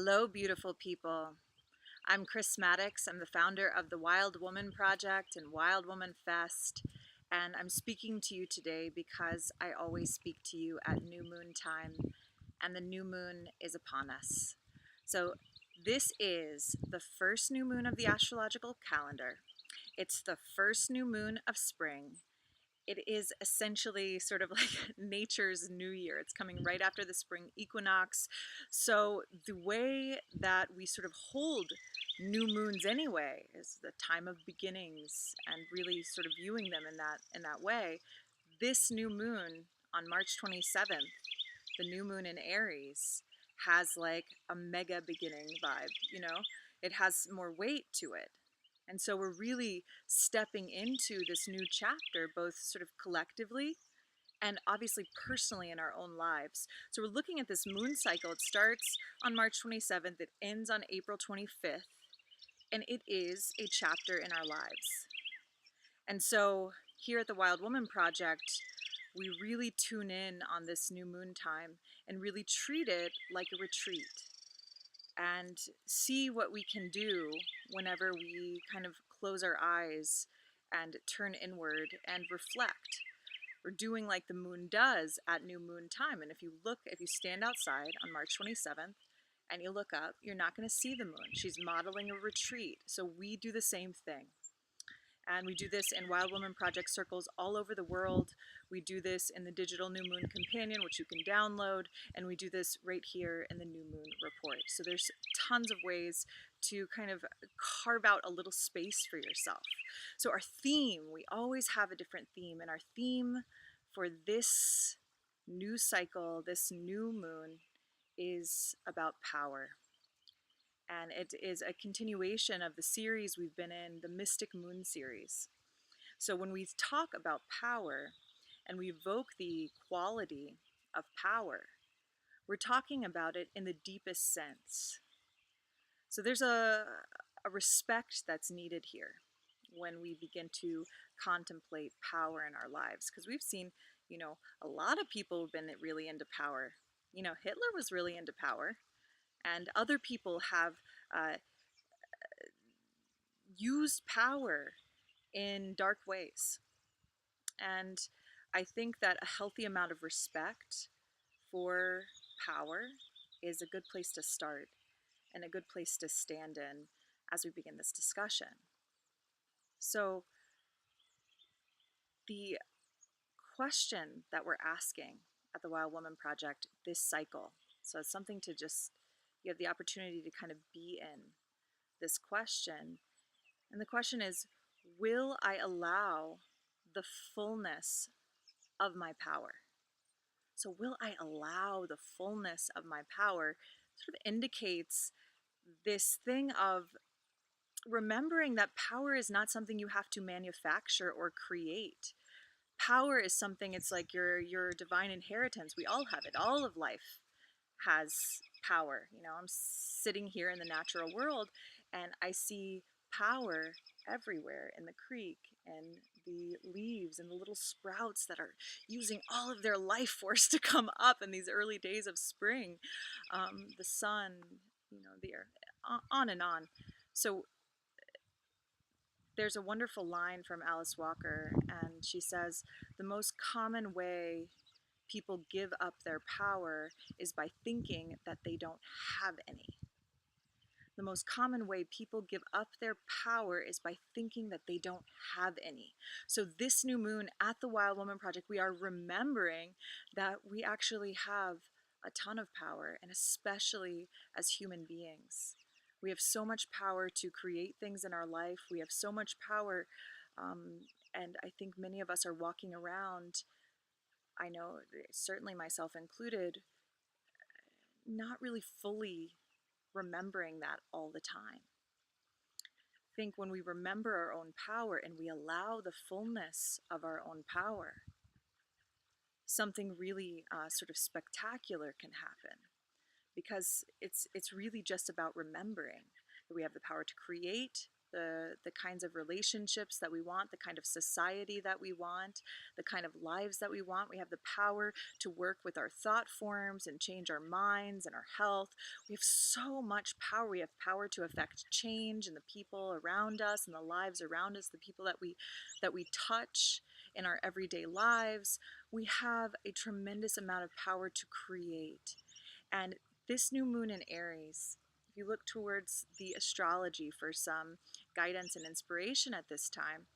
Hello, beautiful people. I'm Chris Maddox. I'm the founder of the Wild Woman Project and Wild Woman Fest. And I'm speaking to you today because I always speak to you at new moon time, and the new moon is upon us. So, this is the first new moon of the astrological calendar. It's the first new moon of spring. It is essentially sort of like nature's new year. It's coming right after the spring equinox. So the way that we sort of hold new moons anyway is the time of beginnings and really sort of viewing them in that way. This new moon on March 27th, the new moon in Aries, has like a mega beginning vibe, you know? It has more weight to it. And so we're really stepping into this new chapter, both sort of collectively and obviously personally in our own lives. So we're looking at this moon cycle. It starts on March 27th, it ends on April 25th, and it is a chapter in our lives. And so here at the Wild Woman Project, we really tune in on this new moon time and really treat it like a retreat and see what we can do whenever we kind of close our eyes and turn inward and reflect. We're doing like the moon does at new moon time. And if you stand outside on March 27th and you look up, you're not going to see the moon. She's modeling a retreat. So we do the same thing. And we do this in Wild Woman Project circles all over the world. We do this in the digital New Moon Companion, which you can download. And we do this right here in the New Moon Report. So there's tons of ways to kind of carve out a little space for yourself. So our theme, we always have a different theme. And our theme for this new cycle, this new moon, is about power. And it is a continuation of the series we've been in, the Mystic Moon series. So when we talk about power and we evoke the quality of power, we're talking about it in the deepest sense. So there's a respect that's needed here when we begin to contemplate power in our lives, because we've seen, a lot of people have been really into power. Hitler was really into power, and other people have uh, used power in dark ways. And I think that a healthy amount of respect for power is a good place to start and a good place to stand in as we begin this discussion. So, the question that we're asking at the Wild Woman Project this cycle, so it's something to just, you have the opportunity to kind of be in this question. And the question is, will I allow the fullness of my power? So, will I allow the fullness of my power? Sort of indicates this thing of remembering that power is not something you have to manufacture or create. Power is something, it's like your divine inheritance. We all have it. All of life has power. I'm sitting here in the natural world and I see power everywhere in the creek and the leaves and the little sprouts that are using all of their life force to come up in these early days of spring. The sun, the earth, on and on. So there's a wonderful line from Alice Walker, and she says, the most common way people give up their power is by thinking that they don't have any. The most common way people give up their power is by thinking that they don't have any. So this new moon at the Wild Woman Project, we are remembering that we actually have a ton of power, and especially as human beings. We have so much power to create things in our life. We have so much power, and I think many of us are walking around, I know certainly myself included, not really fully remembering that all the time. I think when we remember our own power and we allow the fullness of our own power, something really sort of spectacular can happen, because it's really just about remembering that we have the power to create, the kinds of relationships that we want, the kind of society that we want, the kind of lives that we want. We have the power to work with our thought forms and change our minds and our health. We have so much power. We have power to affect change in the people around us and the lives around us, the people that we touch in our everyday lives. We have a tremendous amount of power to create. And this new moon in Aries, if you look towards the astrology for some guidance and inspiration at this time,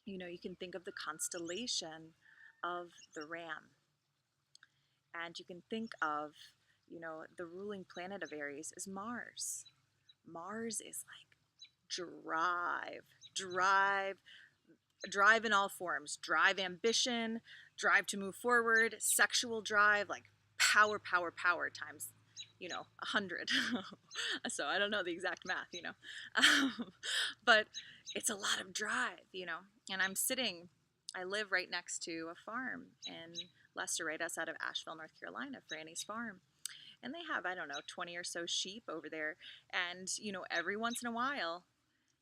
you can think of the constellation of the Ram. And you can think of, the ruling planet of Aries is Mars. Mars is like drive, drive in all forms, drive ambition, drive to move forward, sexual drive, like power times 100. So I don't know the exact math, but it's a lot of drive, and I live right next to a farm in Leicester, right outside of Asheville, North Carolina, Franny's farm. And they have, I don't know, 20 or so sheep over there. And, every once in a while,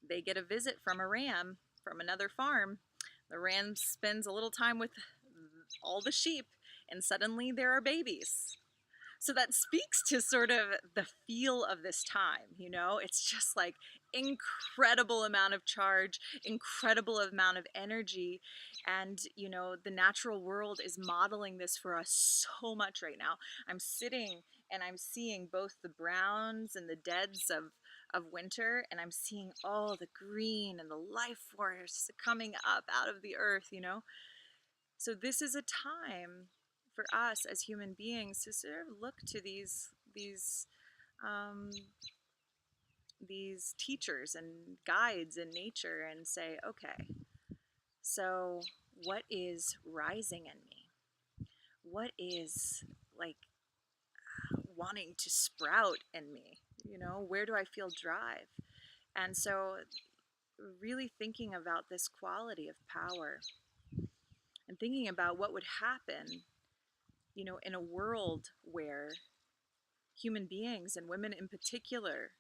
they get a visit from a ram from another farm. The ram spends a little time with all the sheep, and suddenly there are babies. So that speaks to sort of the feel of this time, It's just like incredible amount of charge, incredible amount of energy. And, the natural world is modeling this for us so much right now. I'm sitting and I'm seeing both the browns and the deads of winter, and I'm seeing all the green and the life force coming up out of the earth, So this is a time for us as human beings to sort of look to um, these teachers and guides in nature and say, okay, so what is rising in me? What is like wanting to sprout in me? Where do I feel drive? And so really thinking about this quality of power and thinking about what would happen, in a world where human beings and women in particular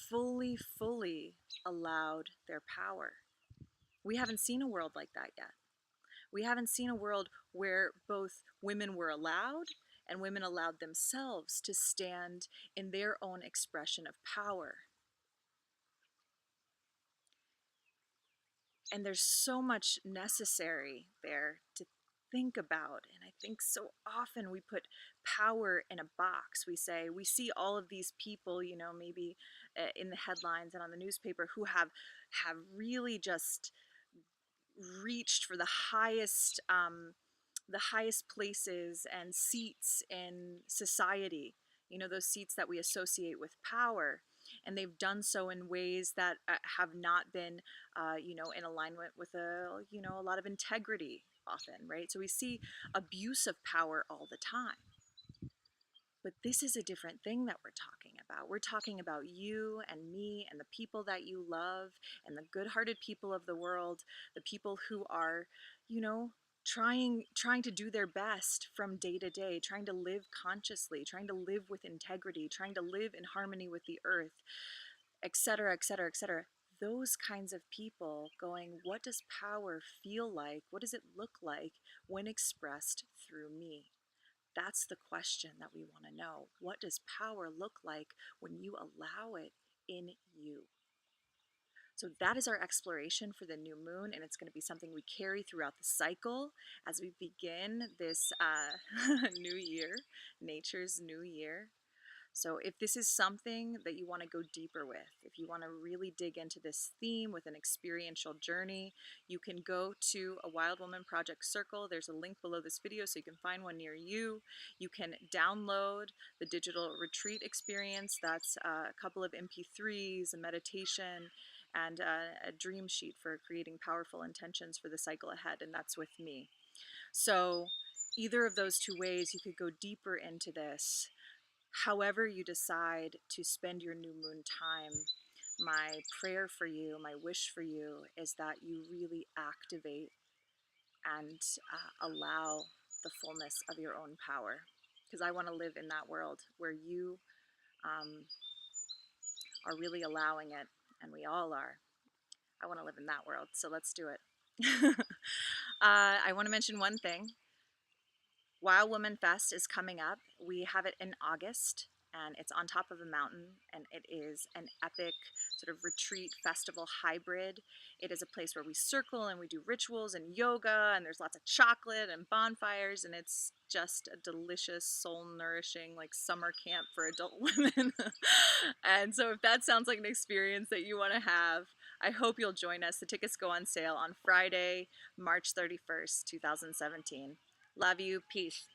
fully allowed their power. We haven't seen a world like that yet. We haven't seen a world where both women were allowed and women allowed themselves to stand in their own expression of power. And there's so much necessary there to think about. And I think so often we put power in a box. We see all of these people, maybe in the headlines and on the newspaper who have really just reached for the highest places and seats in society, those seats that we associate with power. And they've done so in ways that have not been, in alignment with a lot of integrity often, right? So we see abuse of power all the time. But this is a different thing that we're talking about. We're talking about you and me and the people that you love and the good-hearted people of the world, the people who are, trying to do their best from day to day, trying to live consciously, trying to live with integrity, trying to live in harmony with the earth, etc., etc., etc. Those kinds of people going, what does power feel like? What does it look like when expressed through me? That's the question that we want to know. What does power look like when you allow it in you? So that is our exploration for the new moon, and it's going to be something we carry throughout the cycle as we begin this new year, nature's new year. So if this is something that you want to go deeper with, if you want to really dig into this theme with an experiential journey, you can go to a Wild Woman Project Circle. There's a link below this video so you can find one near you. You can download the digital retreat experience. That's a couple of MP3s, a meditation, and a dream sheet for creating powerful intentions for the cycle ahead, and that's with me. So either of those two ways, you could go deeper into this. However you decide to spend your new moon time, my prayer for you, my wish for you is that you really activate and allow the fullness of your own power. Because I want to live in that world where you are really allowing it and we all are. I want to live in that world, so let's do it. I want to mention one thing. Wild Woman Fest is coming up. We have it in August, and it's on top of a mountain, and it is an epic sort of retreat festival hybrid. It is a place where we circle and we do rituals and yoga, and there's lots of chocolate and bonfires, and it's just a delicious, soul nourishing, like summer camp for adult women. And so, if that sounds like an experience that you want to have, I hope you'll join us. The tickets go on sale on Friday, March 31st, 2017. Love you. Peace.